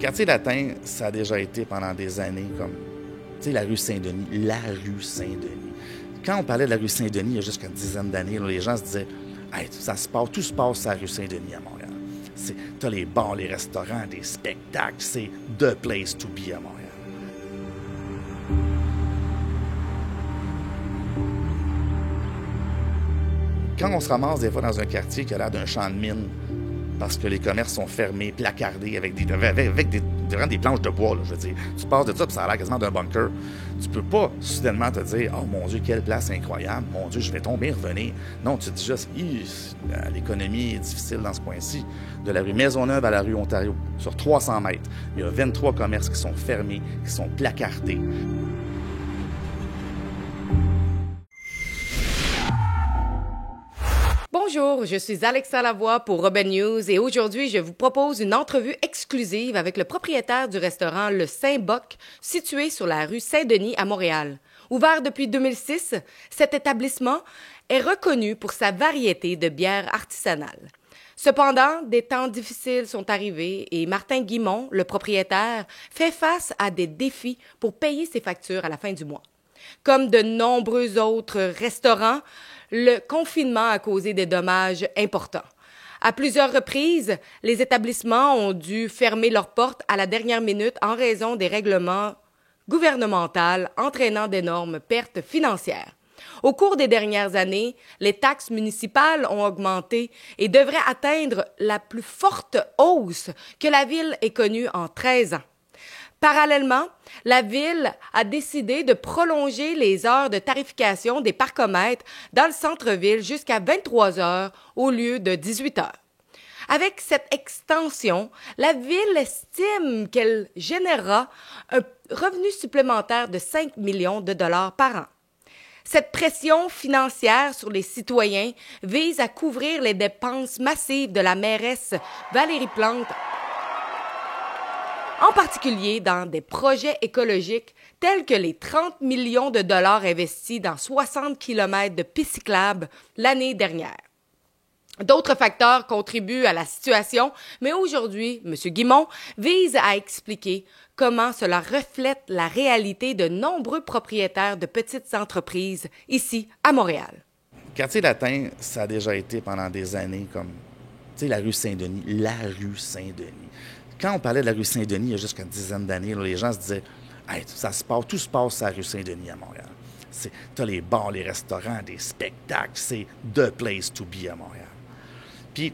Quartier latin, ça a déjà été pendant des années comme, tu sais, la rue Saint-Denis, la rue Saint-Denis. Quand on parlait de la rue Saint-Denis, il y a juste une dizaine d'années, là, les gens se disaient, hey, tout se passe à la rue Saint-Denis à Montréal. T'as les bars, les restaurants, des spectacles, c'est the place to be à Montréal. Quand on se ramasse des fois dans un quartier qui a l'air d'un champ de mine, parce que les commerces sont fermés, placardés avec vraiment des planches de bois, là, je veux dire. Tu passes de ça, puis ça a l'air quasiment d'un bunker. Tu peux pas soudainement te dire « Oh mon Dieu, quelle place incroyable! Mon Dieu, je vais tomber et revenir. » Non, tu te dis juste « L'économie est difficile dans ce coin-ci. » De la rue Maisonneuve à la rue Ontario, sur 300 mètres, il y a 23 commerces qui sont fermés, qui sont placardés. Bonjour, je suis Alexa Lavoie pour Robin News et aujourd'hui, je vous propose une entrevue exclusive avec le propriétaire du restaurant Le Saint-Boc, situé sur la rue Saint-Denis à Montréal. Ouvert depuis 2006, cet établissement est reconnu pour sa variété de bières artisanales. Cependant, des temps difficiles sont arrivés et Martin Guimont, le propriétaire, fait face à des défis pour payer ses factures à la fin du mois. Comme de nombreux autres restaurants, le confinement a causé des dommages importants. À plusieurs reprises, les établissements ont dû fermer leurs portes à la dernière minute en raison des règlements gouvernementaux entraînant d'énormes pertes financières. Au cours des dernières années, les taxes municipales ont augmenté et devraient atteindre la plus forte hausse que la ville ait connue en 13 ans. Parallèlement, la Ville a décidé de prolonger les heures de tarification des parcomètres dans le centre-ville jusqu'à 23 heures au lieu de 18 heures. Avec cette extension, la Ville estime qu'elle générera un revenu supplémentaire de 5 millions de dollars par an. Cette pression financière sur les citoyens vise à couvrir les dépenses massives de la mairesse Valérie Plante, en particulier dans des projets écologiques tels que les 30 millions de dollars investis dans 60 km de pistes cyclables l'année dernière. D'autres facteurs contribuent à la situation, mais aujourd'hui, M. Guimont vise à expliquer comment cela reflète la réalité de nombreux propriétaires de petites entreprises ici à Montréal. Quartier latin, ça a déjà été pendant des années comme, tu sais, la rue Saint-Denis, la rue Saint-Denis. Quand on parlait de la rue Saint-Denis, il y a juste une dizaine d'années, là, les gens se disaient hey, tout se passe à la rue Saint-Denis à Montréal. T'as les bars, les restaurants, des spectacles, c'est the place to be à Montréal. Puis,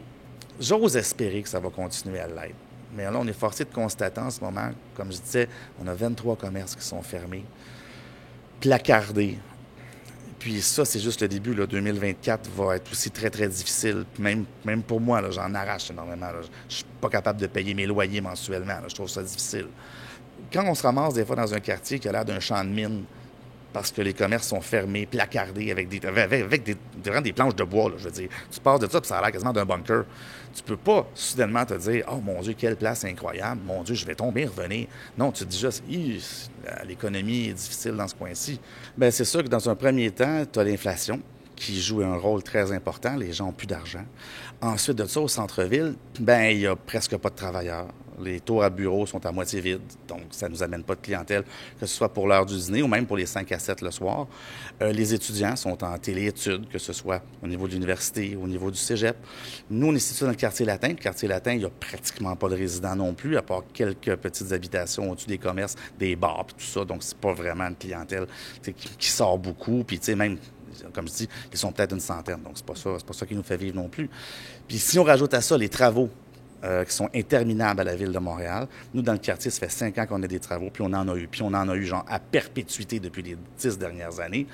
j'ose espérer que ça va continuer à l'être. Mais là, on est forcé de constater en ce moment, comme je disais, on a 23 commerces qui sont fermés, placardés. Puis ça, c'est juste le début. Là. 2024 va être aussi très, très difficile. Même pour moi, là, j'en arrache énormément. Là. Je suis pas capable de payer mes loyers mensuellement. Là. Je trouve ça difficile. Quand on se ramasse des fois dans un quartier qui a l'air d'un champ de mine, parce que les commerces sont fermés, placardés avec vraiment des planches de bois, là, je veux dire. Tu passes de ça, puis ça a l'air quasiment d'un bunker. Tu peux pas soudainement te dire « Oh mon Dieu, quelle place incroyable! Mon Dieu, je vais tomber et revenir. » Non, tu te dis juste « L'économie est difficile dans ce coin-ci. » Bien, c'est sûr que dans un premier temps, tu as l'inflation qui joue un rôle très important. Les gens n'ont plus d'argent. Ensuite de ça, au centre-ville, ben il n'y a presque pas de travailleurs. Les tours à bureaux sont à moitié vides, donc ça ne nous amène pas de clientèle, que ce soit pour l'heure du dîner ou même pour les 5 à 7 le soir. Les étudiants sont en téléétudes, que ce soit au niveau de l'université, au niveau du cégep. Nous, on est situé dans le quartier latin. Le quartier latin, il n'y a pratiquement pas de résidents non plus, à part quelques petites habitations au-dessus des commerces, des bars et tout ça. Donc, c'est pas vraiment une clientèle qui sort beaucoup. Puis, tu sais, même comme je dis, ils sont peut-être une centaine, donc c'est pas ça qui nous fait vivre non plus. Puis si on rajoute à ça les travaux qui sont interminables à la Ville de Montréal, nous, dans le quartier, ça fait 5 ans qu'on a des travaux, puis on en a eu genre à perpétuité depuis les 10 dernières années.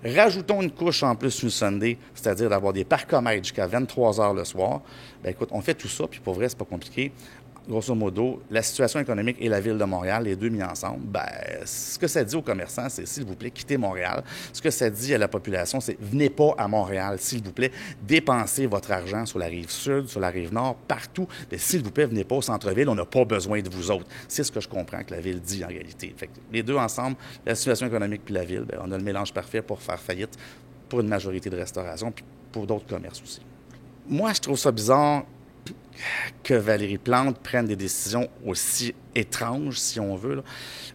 Rajoutons une couche en plus une Sunday, c'est-à-dire d'avoir des parcomètres jusqu'à 23 heures le soir. Bien écoute, on fait tout ça, puis pour vrai, c'est pas compliqué. grosso modo, la situation économique et la Ville de Montréal, les deux mis ensemble, ben, ce que ça dit aux commerçants, c'est, s'il vous plaît, quittez Montréal. Ce que ça dit à la population, c'est, venez pas à Montréal, s'il vous plaît. Dépensez votre argent sur la rive sud, sur la rive nord, partout. Mais s'il vous plaît, venez pas au centre-ville, on n'a pas besoin de vous autres. C'est ce que je comprends que la Ville dit en réalité. Fait que les deux ensemble, la situation économique puis la Ville, ben, on a le mélange parfait pour faire faillite pour une majorité de restauration puis pour d'autres commerces aussi. Moi, je trouve ça bizarre que Valérie Plante prenne des décisions aussi étranges, si on veut.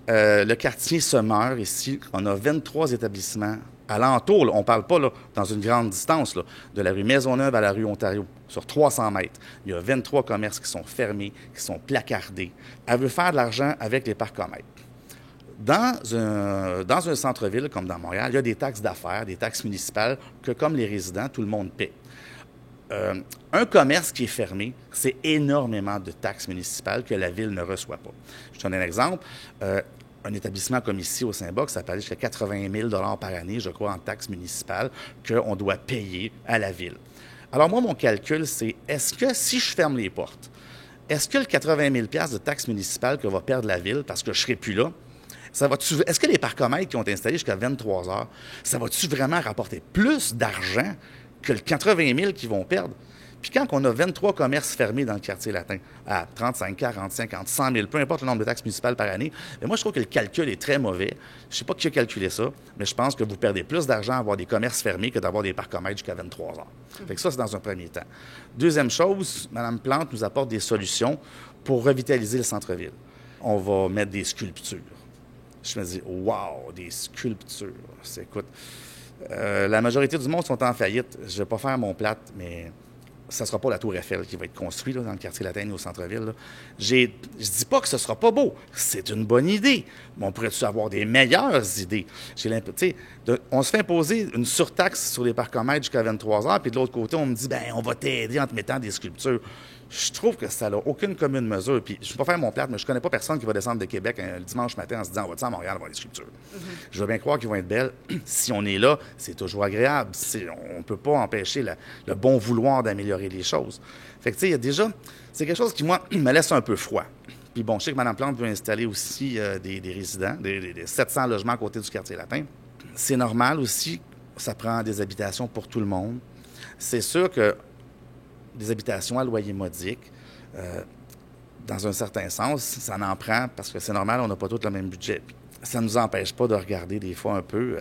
Le quartier se meurt ici. On a 23 établissements alentour. Là. On ne parle pas là, dans une grande distance, là, de la rue Maisonneuve à la rue Ontario, sur 300 mètres. Il y a 23 commerces qui sont fermés, qui sont placardés. Elle veut faire de l'argent avec les parcomètres. Dans un centre-ville comme dans Montréal, il y a des taxes d'affaires, des taxes municipales que, comme les résidents, tout le monde paie. Un commerce qui est fermé, c'est énormément de taxes municipales que la Ville ne reçoit pas. Je te donne un exemple. Un établissement comme ici au Saint-Boc, ça peut aller jusqu'à 80 000 par année, je crois, en taxes municipales qu'on doit payer à la Ville. Alors moi, mon calcul, c'est est-ce que si je ferme les portes, est-ce que le 80 000 de taxes municipales que va perdre la Ville parce que je ne serai plus là, est-ce que les parcomètres qui ont été installés jusqu'à 23 heures, ça va-tu vraiment rapporter plus d'argent que le 80 000 qu'ils vont perdre? Puis quand on a 23 commerces fermés dans le quartier latin, à 35, 40, 50, 100 000, peu importe le nombre de taxes municipales par année, mais moi, je trouve que le calcul est très mauvais. Je ne sais pas qui a calculé ça, mais je pense que vous perdez plus d'argent à avoir des commerces fermés que d'avoir des parcomètres jusqu'à 23 heures. Fait que ça, c'est dans un premier temps. Deuxième chose, Mme Plante nous apporte des solutions pour revitaliser le centre-ville. On va mettre des sculptures. Je me dis, wow, des sculptures. Écoute, la majorité du monde sont en faillite. Je ne vais pas faire mon plate, mais ça ne sera pas la Tour Eiffel qui va être construite là, dans le quartier latin ou au centre-ville. Là. Je ne dis pas que ce ne sera pas beau. C'est une bonne idée. Mais on pourrait-tu avoir des meilleures idées? On se fait imposer une surtaxe sur les parcomètres jusqu'à 23 heures, puis de l'autre côté, on me dit, on va t'aider en te mettant des sculptures. Je trouve que ça n'a aucune commune mesure. Puis je ne vais pas faire mon plate, mais je ne connais pas personne qui va descendre de Québec un dimanche matin en se disant, on va-tu à Montréal avoir des sculptures? Je veux bien croire qu'ils vont être belles. Si on est là, c'est toujours agréable. On ne peut pas empêcher le bon vouloir d'améliorer les choses. Fait que, tu sais, il y a déjà... C'est quelque chose qui, moi, me laisse un peu froid. Puis bon, je sais que Mme Plante veut installer aussi des résidents, des 700 logements à côté du quartier latin. C'est normal aussi, ça prend des habitations pour tout le monde. C'est sûr que des habitations à loyer modique, dans un certain sens, ça en prend parce que c'est normal, on n'a pas tous le même budget. Puis ça ne nous empêche pas de regarder des fois un peu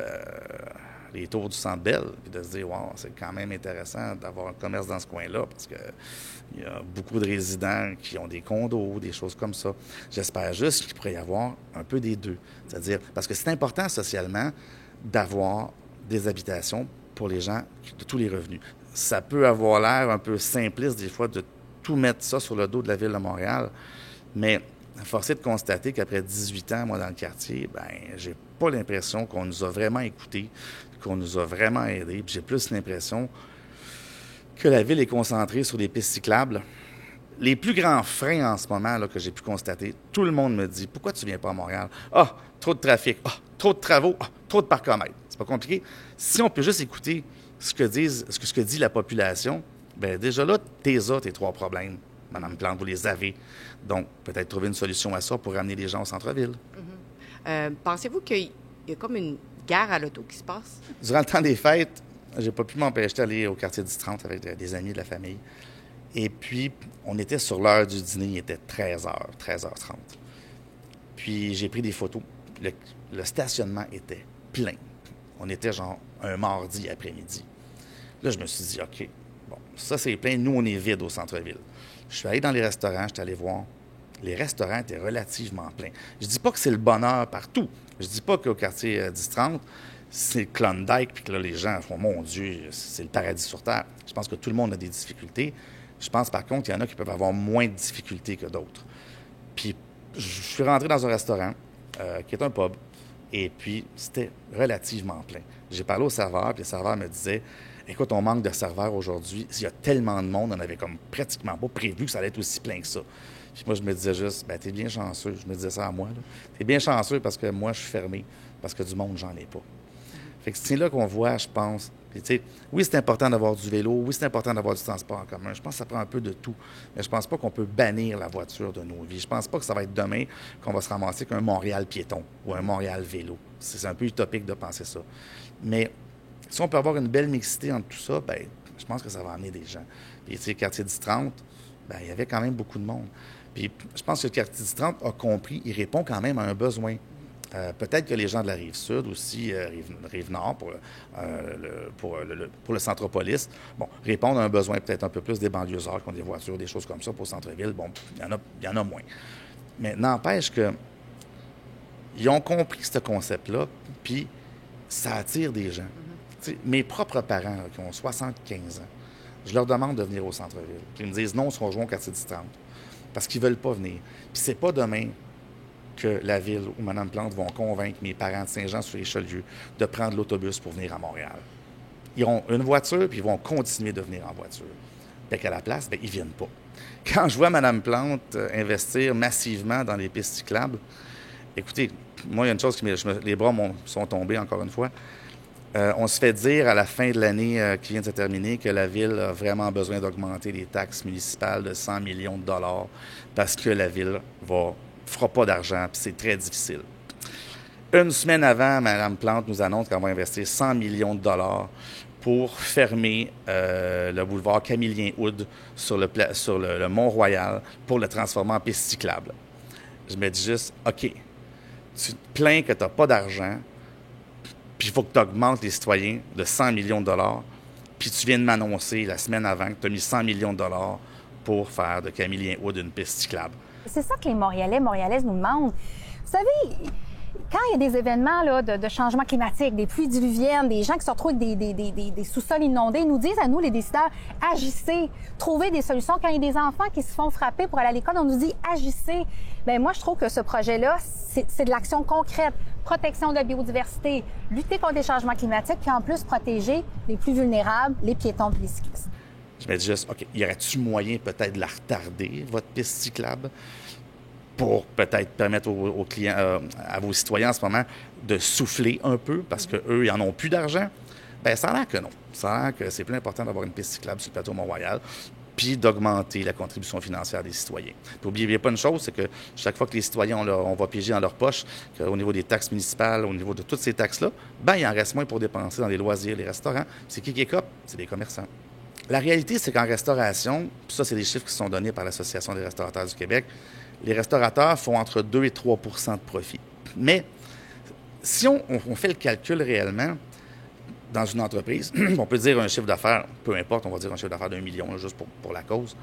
les tours du Centre Bell et de se dire, wow, c'est quand même intéressant d'avoir un commerce dans ce coin-là parce qu'il y a beaucoup de résidents qui ont des condos, des choses comme ça. J'espère juste qu'il pourrait y avoir un peu des deux. C'est-à-dire, parce que c'est important socialement d'avoir des habitations pour les gens de tous les revenus. Ça peut avoir l'air un peu simpliste des fois de tout mettre ça sur le dos de la Ville de Montréal, mais force est de constater qu'après 18 ans, moi, dans le quartier, j'ai pas l'impression qu'on nous a vraiment écoutés, qu'on nous a vraiment aidés. Puis j'ai plus l'impression que la Ville est concentrée sur des pistes cyclables. Les plus grands freins en ce moment là, que j'ai pu constater, tout le monde me dit « Pourquoi tu viens pas à Montréal? Ah, trop de trafic. Ah, trop de travaux. Ah, trop de parcomètres. » C'est pas compliqué. Si on peut juste écouter ce que dit la population, bien déjà là, tes trois problèmes, Mme Plante, vous les avez. Donc, peut-être trouver une solution à ça pour ramener les gens au centre-ville. Pensez-vous qu'il y a comme une guerre à l'auto qui se passe? Durant le temps des fêtes, j'ai pas pu m'empêcher d'aller au quartier du 30 avec des amis de la famille. Et puis, on était sur l'heure du dîner, il était 13h, 13h30. Puis, j'ai pris des photos. Le stationnement était plein. On était genre un mardi après-midi. Là, je me suis dit, OK, bon, ça c'est plein. Nous, on est vide au centre-ville. Je suis allé dans les restaurants, je suis allé voir. Les restaurants étaient relativement pleins. Je dis pas que c'est le bonheur partout. Je dis pas qu'au quartier 10-30, c'est le Klondike, puis que là, les gens font, mon Dieu, c'est le paradis sur Terre. Je pense que tout le monde a des difficultés. Je pense, par contre, qu'il y en a qui peuvent avoir moins de difficultés que d'autres. Puis, je suis rentré dans un restaurant, qui est un pub, et puis, c'était relativement plein. J'ai parlé au serveur, puis le serveur me disait, écoute, on manque de serveurs aujourd'hui. S'il y a tellement de monde, on avait comme pratiquement pas prévu que ça allait être aussi plein que ça. Puis moi, je me disais juste, t'es bien chanceux. Je me disais ça à moi, là. T'es bien chanceux parce que moi, je suis fermé, parce que du monde, j'en ai pas. Fait que c'est là qu'on voit, je pense, Puis, tu sais, oui, c'est important d'avoir du vélo, oui, c'est important d'avoir du transport en commun. Je pense que ça prend un peu de tout. Mais je pense pas qu'on peut bannir la voiture de nos vies. Je pense pas que ça va être demain qu'on va se ramasser qu'un Montréal piéton ou un Montréal vélo. C'est un peu utopique de penser ça. Mais si on peut avoir une belle mixité entre tout ça, bien, je pense que ça va amener des gens. Puis, tu sais, le quartier 10-30, bien, il y avait quand même beaucoup de monde. Puis, je pense que le quartier 10-30 a compris, il répond quand même à un besoin. Peut-être que les gens de la Rive-Sud aussi, Rive-Nord, pour le Centropolis, bon, répondent à un besoin peut-être un peu plus des banlieusards qui ont des voitures, des choses comme ça pour le centre-ville. Bon, il y en a moins. Mais n'empêche que ils ont compris ce concept-là, puis ça attire des gens. Mes propres parents, là, qui ont 75 ans, je leur demande de venir au centre-ville. Puis ils me disent non, on se rejoint au quartier 10-30. Parce qu'ils ne veulent pas venir. Puis c'est pas demain que la ville ou Mme Plante vont convaincre mes parents de Saint-Jean-sur-Richelieu de prendre l'autobus pour venir à Montréal. Ils ont une voiture, puis ils vont continuer de venir en voiture. Fait qu'à la place, bien, ils ne viennent pas. Quand je vois Mme Plante investir massivement dans les pistes cyclables, écoutez, moi, il y a une chose les bras sont tombés, encore une fois. On se fait dire à la fin de l'année qui vient de se terminer que la Ville a vraiment besoin d'augmenter les taxes municipales de 100 millions de dollars parce que la Ville fera pas d'argent, puis c'est très difficile. Une semaine avant, Mme Plante nous annonce qu'elle va investir 100 millions de dollars pour fermer le boulevard Camillien-Hood sur le Mont-Royal pour le transformer en piste cyclable. Je me dis juste, OK, tu te plains que tu n'as pas d'argent, puis il faut que tu augmentes les citoyens de 100 millions de dollars, puis tu viens de m'annoncer la semaine avant que tu as mis 100 millions de dollars pour faire de Camillien-Hood une piste cyclable. C'est ça que les Montréalaises nous demandent. Vous savez, quand il y a des événements là, de changement climatique, des pluies diluviennes, des gens qui se retrouvent avec des sous-sols inondés, ils nous disent à nous, les décideurs, agissez, trouvez des solutions. Quand il y a des enfants qui se font frapper pour aller à l'école, on nous dit agissez. Bien, moi, je trouve que ce projet-là, c'est de l'action concrète. Protection de la biodiversité, lutter contre les changements climatiques, puis en plus protéger les plus vulnérables, les piétons et les cyclistes. Je me dis juste, OK, y aurait-tu moyen peut-être de la retarder, votre piste cyclable, pour peut-être permettre aux clients, à vos citoyens en ce moment, de souffler un peu, parce qu'eux, ils n'en ont plus d'argent? Bien, ça a l'air que non. Ça a l'air que c'est plus important d'avoir une piste cyclable sur le plateau Mont-Royal, puis d'augmenter la contribution financière des citoyens. Puis n'oubliez pas une chose, c'est que chaque fois que les citoyens, on va piéger dans leur poche, au niveau des taxes municipales, au niveau de toutes ces taxes-là, bien, il en reste moins pour dépenser dans les loisirs, les restaurants. C'est qui écope? C'est les commerçants. La réalité, c'est qu'en restauration, puis ça, c'est des chiffres qui sont donnés par l'Association des restaurateurs du Québec, les restaurateurs font entre 2 et 3 % de profit. Mais si on fait le calcul réellement, dans une entreprise, on peut dire un chiffre d'affaires, peu importe, on va dire un chiffre d'affaires d'1 million, là, juste pour la cause.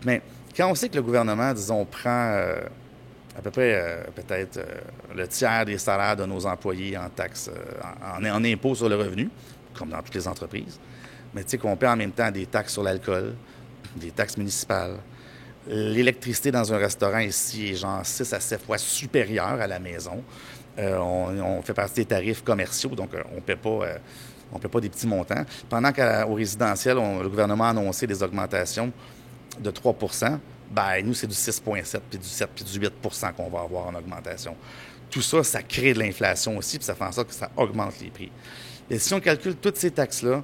Mais quand on sait que le gouvernement, disons, prend à peu près peut-être le tiers des salaires de nos employés en taxes, en impôts sur le revenu, comme dans toutes les entreprises, mais tu sais qu'on paie en même temps des taxes sur l'alcool, des taxes municipales. L'électricité dans un restaurant ici est genre 6 à 7 fois supérieure à la maison. On fait partie des tarifs commerciaux, donc on ne paie pas des petits montants. Pendant qu'au résidentiel, le gouvernement a annoncé des augmentations de 3 %, bien, nous, c'est du 6,7 puis du 7 puis du 8 % qu'on va avoir en augmentation. Tout ça, ça crée de l'inflation aussi, puis ça fait en sorte que ça augmente les prix. Et si on calcule toutes ces taxes-là,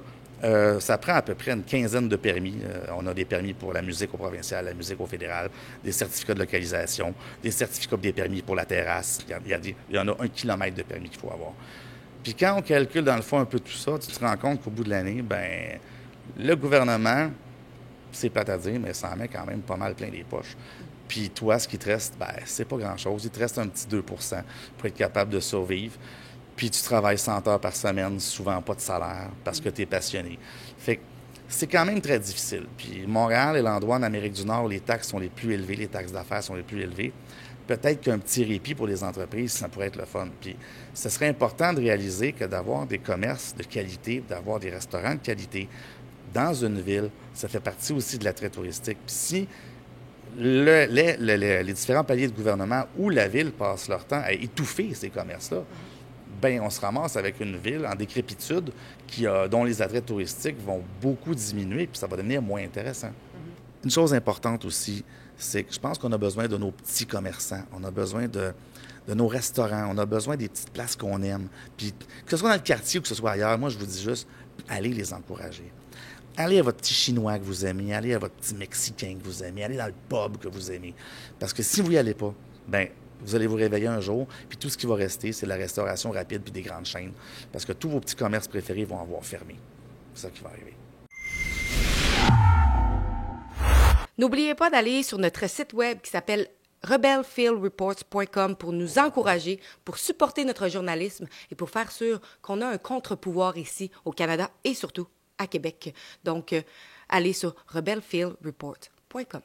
ça prend à peu près une quinzaine de permis. On a des permis pour la musique au provincial, la musique au fédéral, des certificats de localisation, des certificats des permis pour la terrasse. Il y en a 1 kilomètre de permis qu'il faut avoir. Puis quand on calcule dans le fond un peu tout ça, tu te rends compte qu'au bout de l'année, bien, le gouvernement, c'est plate à dire, mais ça en met quand même pas mal plein les poches. Puis toi, ce qui te reste, bien, c'est pas grand-chose. Il te reste un petit 2 % pour être capable de survivre. Puis tu travailles 100 heures par semaine, souvent pas de salaire, parce que tu es passionné. Fait que c'est quand même très difficile. Puis Montréal est l'endroit en Amérique du Nord où les taxes sont les plus élevées, les taxes d'affaires sont les plus élevées. Peut-être qu'un petit répit pour les entreprises, ça pourrait être le fun. Puis ce serait important de réaliser que d'avoir des commerces de qualité, d'avoir des restaurants de qualité dans une ville, ça fait partie aussi de l'attrait touristique. Puis si les différents paliers de gouvernement ou la ville passent leur temps à étouffer ces commerces-là, bien, on se ramasse avec une ville en décrépitude dont les attraits touristiques vont beaucoup diminuer, puis ça va devenir moins intéressant. Une chose importante aussi, c'est que je pense qu'on a besoin de nos petits commerçants, on a besoin de nos restaurants, on a besoin des petites places qu'on aime. Puis que ce soit dans le quartier ou que ce soit ailleurs, moi, je vous dis juste, allez les encourager. Allez à votre petit Chinois que vous aimez, allez à votre petit Mexicain que vous aimez, allez dans le pub que vous aimez. Parce que si vous n'y allez pas, bien, vous allez vous réveiller un jour, puis tout ce qui va rester, c'est la restauration rapide puis des grandes chaînes. Parce que tous vos petits commerces préférés vont avoir fermé. C'est ça qui va arriver. N'oubliez pas d'aller sur notre site web qui s'appelle rebelfieldreports.com pour nous encourager, pour supporter notre journalisme et pour faire sûr qu'on a un contre-pouvoir ici au Canada et surtout à Québec. Donc, allez sur rebelfieldreports.com.